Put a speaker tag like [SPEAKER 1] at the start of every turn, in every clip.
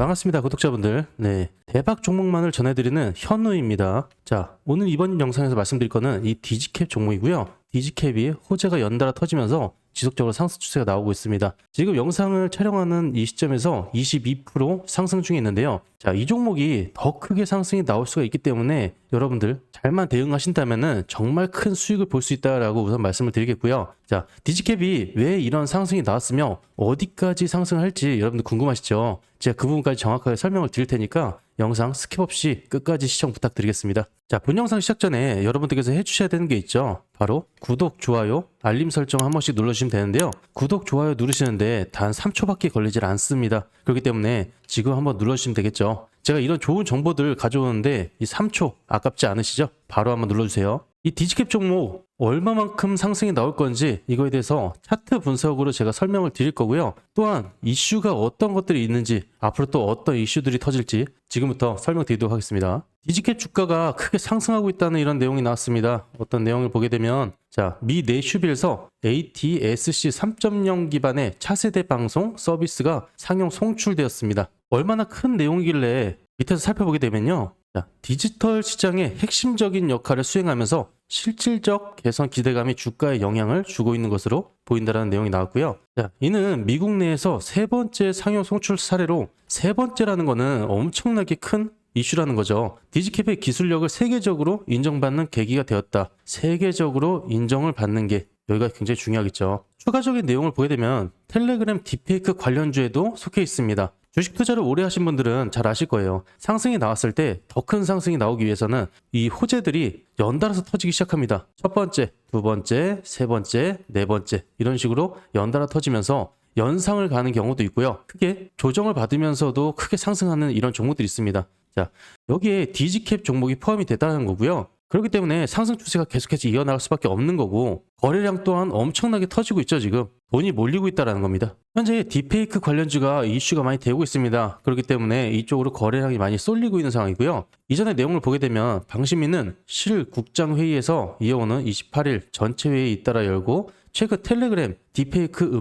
[SPEAKER 1] 반갑습니다, 구독자분들. 네, 대박 종목만을 전해드리는 현우입니다. 자, 오늘 이번 영상에서 말씀드릴 거는 이 디지캡 종목이고요. 디지캡이 호재가 연달아 터지면서 지속적으로 상승 추세가 나오고 있습니다. 지금 영상을 촬영하는 이 시점에서 22% 상승 중에 있는데요. 자, 이 종목이 더 크게 상승이 나올 수가 있기 때문에 여러분들 잘만 대응하신다면은 정말 큰 수익을 볼 수 있다라고 우선 말씀을 드리겠고요. 자, 디지캡이 왜 이런 상승이 나왔으며 어디까지 상승할지 여러분들 궁금하시죠? 제가 그 부분까지 정확하게 설명을 드릴 테니까 영상 스킵 없이 끝까지 시청 부탁드리겠습니다. 자, 본 영상 시작 전에 여러분들께서 해주셔야 되는 게 있죠. 바로 구독, 좋아요, 알림 설정 한 번씩 눌러주시면 되는데요. 구독, 좋아요 누르시는데 단 3초밖에 걸리질 않습니다. 그렇기 때문에 지금 한번 눌러주시면 되겠죠. 제가 이런 좋은 정보들 가져오는데 이 3초 아깝지 않으시죠? 바로 한번 눌러주세요. 이 디지캡 종목 얼마만큼 상승이 나올 건지 이거에 대해서 차트 분석으로 제가 설명을 드릴 거고요. 또한 이슈가 어떤 것들이 있는지 앞으로 또 어떤 이슈들이 터질지 지금부터 설명드리도록 하겠습니다. 디지캡 주가가 크게 상승하고 있다는 이런 내용이 나왔습니다. 어떤 내용을 보게 되면 자, 미 내슈빌에서 ATSC 3.0 기반의 차세대 방송 서비스가 상용 송출되었습니다. 얼마나 큰 내용이길래 밑에서 살펴보게 되면요. 자, 디지털 시장의 핵심적인 역할을 수행하면서 실질적 개선 기대감이 주가에 영향을 주고 있는 것으로 보인다는 내용이 나왔고요. 자, 이는 미국 내에서 세 번째 상용 송출 사례로 세 번째라는 거는 엄청나게 큰 이슈라는 거죠. 디지캡의 기술력을 세계적으로 인정받는 계기가 되었다. 세계적으로 인정을 받는 게 여기가 굉장히 중요하겠죠. 추가적인 내용을 보게 되면 텔레그램 딥페이크 관련주에도 속해 있습니다. 주식 투자를 오래 하신 분들은 잘 아실 거예요. 상승이 나왔을 때 더 큰 상승이 나오기 위해서는 이 호재들이 연달아서 터지기 시작합니다. 첫 번째, 두 번째, 세 번째, 네 번째 이런 식으로 연달아 터지면서 연상을 가는 경우도 있고요. 크게 조정을 받으면서도 크게 상승하는 이런 종목들이 있습니다. 자, 여기에 디지캡 종목이 포함이 됐다는 거고요. 그렇기 때문에 상승 추세가 계속해서 이어나갈 수밖에 없는 거고 거래량 또한 엄청나게 터지고 있죠. 지금 돈이 몰리고 있다는 겁니다. 현재 딥페이크 관련주가 이슈가 많이 되고 있습니다. 그렇기 때문에 이쪽으로 거래량이 많이 쏠리고 있는 상황이고요. 이전의 내용을 보게 되면 방심위는 실국장회의에서 이어오는 28일 전체 회의에 잇따라 열고 최근 텔레그램 딥페이크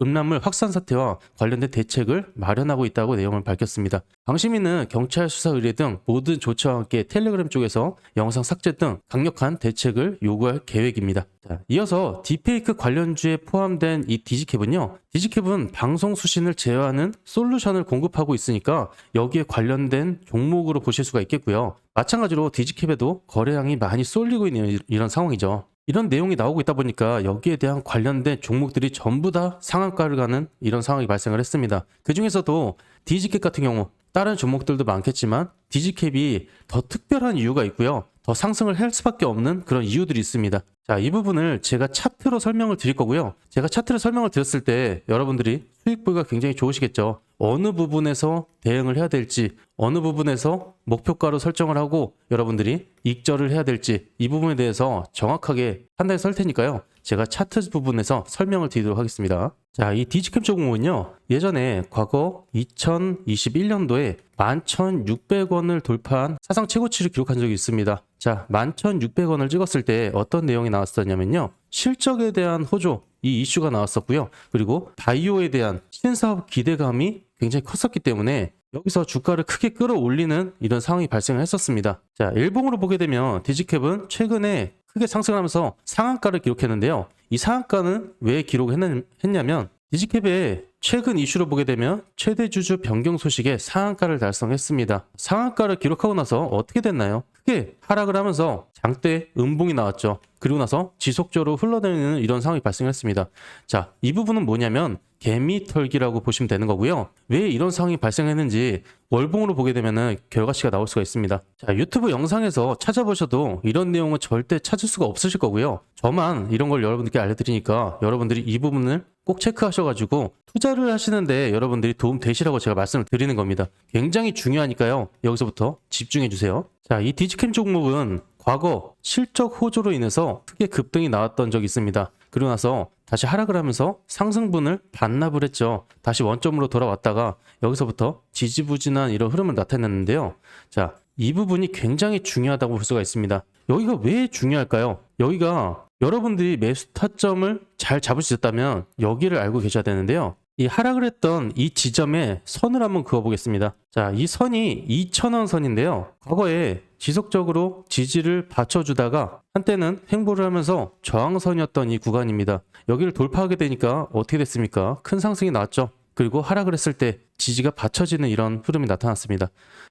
[SPEAKER 1] 음란물 확산 사태와 관련된 대책을 마련하고 있다고 내용을 밝혔습니다. 방심위는 경찰 수사 의뢰 등 모든 조치와 함께 텔레그램 쪽에서 영상 삭제 등 강력한 대책을 요구할 계획입니다. 자, 이어서 딥페이크 관련주에 포함된 이 디지캡은요. 디지캡은 방송 수신을 제어하는 솔루션을 공급하고 있으니까 여기에 관련된 종목으로 보실 수가 있겠고요. 마찬가지로 디지캡에도 거래량이 많이 쏠리고 있는 이런 상황이죠. 이런 내용이 나오고 있다 보니까 여기에 대한 관련된 종목들이 전부 다 상한가를 가는 이런 상황이 발생을 했습니다. 그 중에서도 디지캡 같은 경우 다른 종목들도 많겠지만 디지캡이 더 특별한 이유가 있고요. 더 상승을 할 수밖에 없는 그런 이유들이 있습니다. 자, 이 부분을 제가 차트로 설명을 드릴 거고요. 제가 차트로 설명을 드렸을 때 여러분들이 수익 보기가 굉장히 좋으시겠죠. 어느 부분에서 대응을 해야 될지, 어느 부분에서 목표가로 설정을 하고 여러분들이 익절을 해야 될지 이 부분에 대해서 정확하게 판단해 설 테니까요. 제가 차트 부분에서 설명을 드리도록 하겠습니다. 자, 이 디지캡 종목은요. 예전에 과거 2021년도에 11,600원을 돌파한 사상 최고치를 기록한 적이 있습니다. 자, 11,600원을 찍었을 때 어떤 내용이 나왔었냐면요. 실적에 대한 호조, 이 이슈가 나왔었고요. 그리고 바이오에 대한 신사업 기대감이 굉장히 컸었기 때문에 여기서 주가를 크게 끌어올리는 이런 상황이 발생을 했었습니다. 자, 일봉으로 보게 되면 디지캡은 최근에 크게 상승하면서 상한가를 기록했는데요. 이 상한가는 왜 기록했냐면 디지캡의 최근 이슈로 보게 되면 최대 주주 변경 소식에 상한가를 달성했습니다. 상한가를 기록하고 나서 어떻게 됐나요? 크게 하락을 하면서 장대 음봉이 나왔죠. 그리고 나서 지속적으로 흘러다니는 이런 상황이 발생했습니다. 자, 이 부분은 뭐냐면 개미털기라고 보시면 되는 거고요. 왜 이런 상황이 발생했는지 월봉으로 보게 되면 결과치가 나올 수가 있습니다. 자, 유튜브 영상에서 찾아보셔도 이런 내용은 절대 찾을 수가 없으실 거고요. 저만 이런 걸 여러분들께 알려드리니까 여러분들이 이 부분을 꼭 체크하셔가지고 투자를 하시는데 여러분들이 도움 되시라고 제가 말씀을 드리는 겁니다. 굉장히 중요하니까요. 여기서부터 집중해 주세요. 자, 이 디지캡 종목은 과거 실적 호조로 인해서 크게 급등이 나왔던 적이 있습니다. 그러고 나서 다시 하락을 하면서 상승분을 반납을 했죠. 다시 원점으로 돌아왔다가 여기서부터 지지부진한 이런 흐름을 나타냈는데요. 자, 이 부분이 굉장히 중요하다고 볼 수가 있습니다. 여기가 왜 중요할까요? 여기가 여러분들이 매수 타점을 잘 잡을 수 있다면 여기를 알고 계셔야 되는데요. 이 하락을 했던 이 지점에 선을 한번 그어보겠습니다. 자, 이 선이 2,000원 선인데요. 과거에 지속적으로 지지를 받쳐주다가 한때는 횡보를 하면서 저항선이었던 이 구간입니다. 여기를 돌파하게 되니까 어떻게 됐습니까? 큰 상승이 나왔죠. 그리고 하락을 했을 때 지지가 받쳐지는 이런 흐름이 나타났습니다.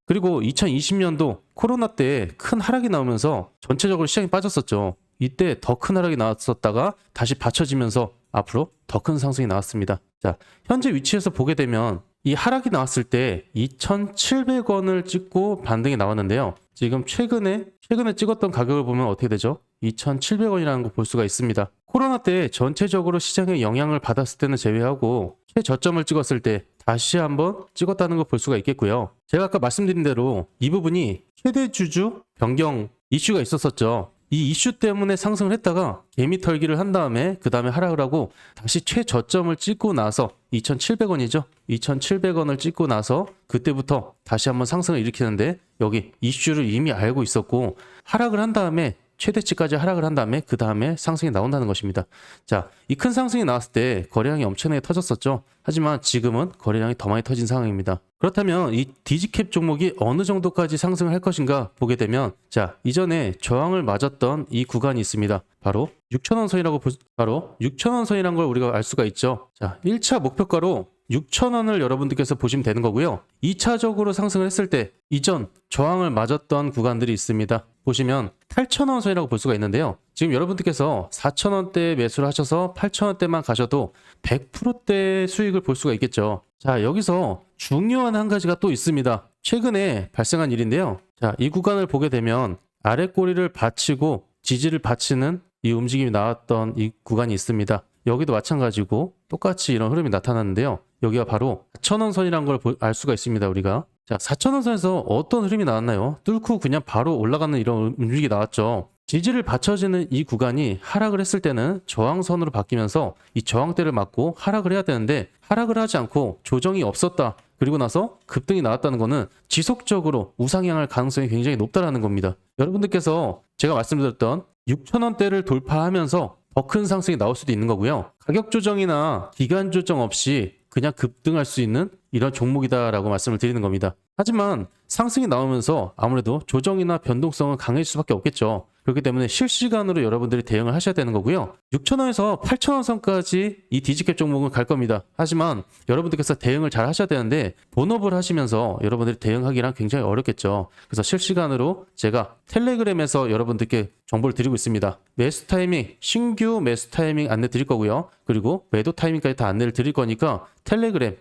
[SPEAKER 1] 그리고 2020년도 코로나 때 큰 하락이 나오면서 전체적으로 시장이 빠졌었죠. 이때 더 큰 하락이 나왔었다가 다시 받쳐지면서 앞으로 더 큰 상승이 나왔습니다. 자, 현재 위치에서 보게 되면 이 하락이 나왔을 때 2,700원을 찍고 반등이 나왔는데요. 지금 최근에 찍었던 가격을 보면 어떻게 되죠? 2,700원이라는 거 볼 수가 있습니다. 코로나 때 전체적으로 시장에 영향을 받았을 때는 제외하고 최저점을 찍었을 때 다시 한번 찍었다는 거 볼 수가 있겠고요. 제가 아까 말씀드린 대로 이 부분이 최대 주주 변경 이슈가 있었었죠. 이 이슈 때문에 상승을 했다가 개미 털기를 한 다음에 그 다음에 하락을 하고 다시 최저점을 찍고 나서 2,700원이죠. 2,700원을 찍고 나서 그때부터 다시 한번 상승을 일으키는데 여기 이슈를 이미 알고 있었고 하락을 한 다음에 최대치까지 하락을 한 다음에 그 다음에 상승이 나온다는 것입니다. 자, 이 큰 상승이 나왔을 때 거래량이 엄청나게 터졌었죠. 하지만 지금은 거래량이 더 많이 터진 상황입니다. 그렇다면 이 디지캡 종목이 어느 정도까지 상승을 할 것인가 보게 되면 자, 이전에 저항을 맞았던 이 구간이 있습니다. 바로 6,000원 선이라고 바로 6,000원 선이라는 걸 우리가 알 수가 있죠. 자, 1차 목표가로 6,000원을 여러분들께서 보시면 되는 거고요. 2차적으로 상승을 했을 때 이전 저항을 맞았던 구간들이 있습니다. 보시면 8,000원 선이라고 볼 수가 있는데요. 지금 여러분들께서 4,000원대 매수를 하셔서 8,000원대만 가셔도 100%대 수익을 볼 수가 있겠죠. 자, 여기서 중요한 한 가지가 또 있습니다. 최근에 발생한 일인데요. 자, 이 구간을 보게 되면 아래 꼬리를 받치고 지지를 받치는 이 움직임이 나왔던 이 구간이 있습니다. 여기도 마찬가지고 똑같이 이런 흐름이 나타났는데요. 여기가 바로 4,000원 선이라는 걸 알 수가 있습니다. 우리가. 자, 4,000원 선에서 어떤 흐름이 나왔나요? 뚫고 그냥 바로 올라가는 이런 움직임이 나왔죠. 지지를 받쳐지는 이 구간이 하락을 했을 때는 저항선으로 바뀌면서 이 저항대를 맞고 하락을 해야 되는데 하락을 하지 않고 조정이 없었다. 그리고 나서 급등이 나왔다는 것은 지속적으로 우상향할 가능성이 굉장히 높다라는 겁니다. 여러분들께서 제가 말씀드렸던 6,000원대를 돌파하면서 더 큰 상승이 나올 수도 있는 거고요. 가격 조정이나 기간 조정 없이 그냥 급등할 수 있는 이런 종목이다라고 말씀을 드리는 겁니다. 하지만 상승이 나오면서 아무래도 조정이나 변동성은 강해질 수밖에 없겠죠. 그렇기 때문에 실시간으로 여러분들이 대응을 하셔야 되는 거고요. 6,000원에서 8,000원 선까지 이 디지캡 종목은 갈 겁니다. 하지만 여러분들께서 대응을 잘 하셔야 되는데 본업을 하시면서 여러분들이 대응하기란 굉장히 어렵겠죠. 그래서 실시간으로 제가 텔레그램에서 여러분들께 정보를 드리고 있습니다. 매수 타이밍, 신규 매수 타이밍 안내 드릴 거고요. 그리고 매도 타이밍까지 다 안내를 드릴 거니까 텔레그램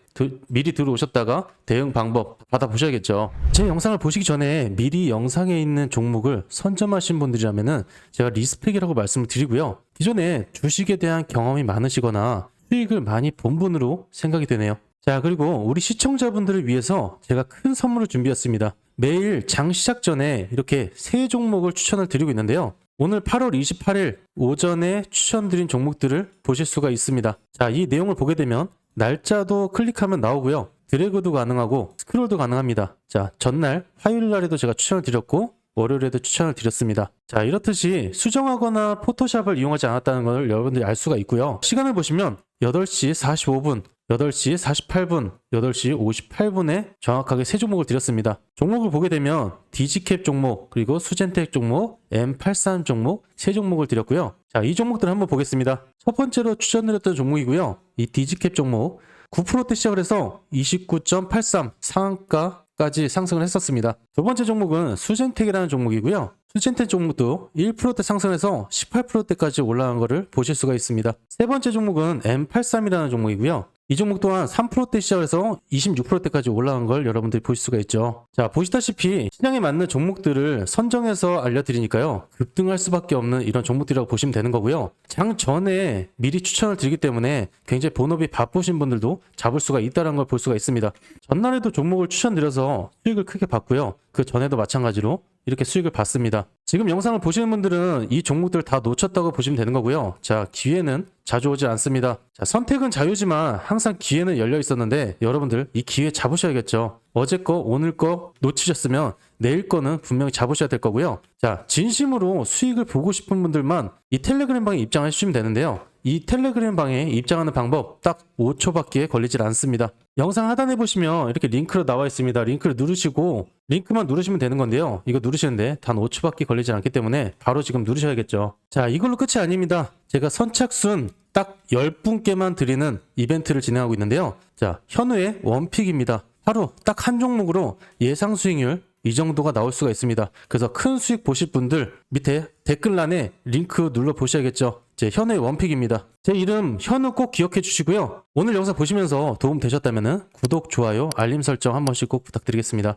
[SPEAKER 1] 미리 들어오셨다가 대응 방법 받아보셔야겠죠. 제 영상을 보시기 전에 미리 영상에 있는 종목을 선점하신 분들이라면 제가 리스펙이라고 말씀을 드리고요. 기존에 주식에 대한 경험이 많으시거나 수익을 많이 본 분으로 생각이 되네요. 자, 그리고 우리 시청자분들을 위해서 제가 큰 선물을 준비했습니다. 매일 장 시작 전에 이렇게 세 종목을 추천을 드리고 있는데요. 오늘 8월 28일 오전에 추천드린 종목들을 보실 수가 있습니다. 자, 이 내용을 보게 되면 날짜도 클릭하면 나오고요. 드래그도 가능하고 스크롤도 가능합니다. 자, 전날 화요일 날에도 제가 추천을 드렸고 월요일에도 추천을 드렸습니다. 자, 이렇듯이 수정하거나 포토샵을 이용하지 않았다는 걸 여러분들이 알 수가 있고요. 시간을 보시면 8시 45분, 8시 48분, 8시 58분에 정확하게 세 종목을 드렸습니다. 종목을 보게 되면 디지캡 종목, 그리고 수젠텍 종목, M83 종목, 세 종목을 드렸고요. 자, 이 종목들을 한번 보겠습니다. 첫 번째로 추천드렸던 종목이고요. 이 디지캡 종목 9%대 시작을 해서 29.83 상한가까지 상승을 했었습니다. 두 번째 종목은 수젠텍이라는 종목이고요. 수젠텍 종목도 1%대 상승해서 18%대까지 올라간 것을 보실 수가 있습니다. 세 번째 종목은 M83이라는 종목이고요. 이 종목 또한 3%대 시작해서 26%대까지 올라간 걸 여러분들이 보실 수가 있죠. 자, 보시다시피 시장에 맞는 종목들을 선정해서 알려드리니까요. 급등할 수밖에 없는 이런 종목들이라고 보시면 되는 거고요. 장 전에 미리 추천을 드리기 때문에 굉장히 본업이 바쁘신 분들도 잡을 수가 있다는 걸 볼 수가 있습니다. 전날에도 종목을 추천드려서 수익을 크게 봤고요. 그 전에도 마찬가지로 이렇게 수익을 봤습니다. 지금 영상을 보시는 분들은 이 종목들 다 놓쳤다고 보시면 되는 거고요. 자, 기회는 자주 오지 않습니다. 자, 선택은 자유지만 항상 기회는 열려 있었는데 여러분들 이 기회 잡으셔야겠죠. 어제 거, 오늘 거 놓치셨으면 내일 거는 분명히 잡으셔야 될 거고요. 자, 진심으로 수익을 보고 싶은 분들만 이 텔레그램 방에 입장해 주시면 되는데요. 이 텔레그램 방에 입장하는 방법 딱 5초밖에 걸리질 않습니다. 영상 하단에 보시면 이렇게 링크로 나와 있습니다. 링크를 누르시고 링크만 누르시면 되는 건데요. 이거 누르시는데 단 5초밖에 걸리지 않기 때문에 바로 지금 누르셔야겠죠. 자, 이걸로 끝이 아닙니다. 제가 선착순 딱 10분께만 드리는 이벤트를 진행하고 있는데요. 자, 현우의 원픽입니다. 하루 딱 한 종목으로 예상 수익률 이 정도가 나올 수가 있습니다. 그래서 큰 수익 보실 분들 밑에 댓글란에 링크 눌러 보셔야겠죠. 제 현우의 원픽입니다. 제 이름 현우 꼭 기억해 주시고요. 오늘 영상 보시면서 도움 되셨다면 구독, 좋아요, 알림 설정 한 번씩 꼭 부탁드리겠습니다.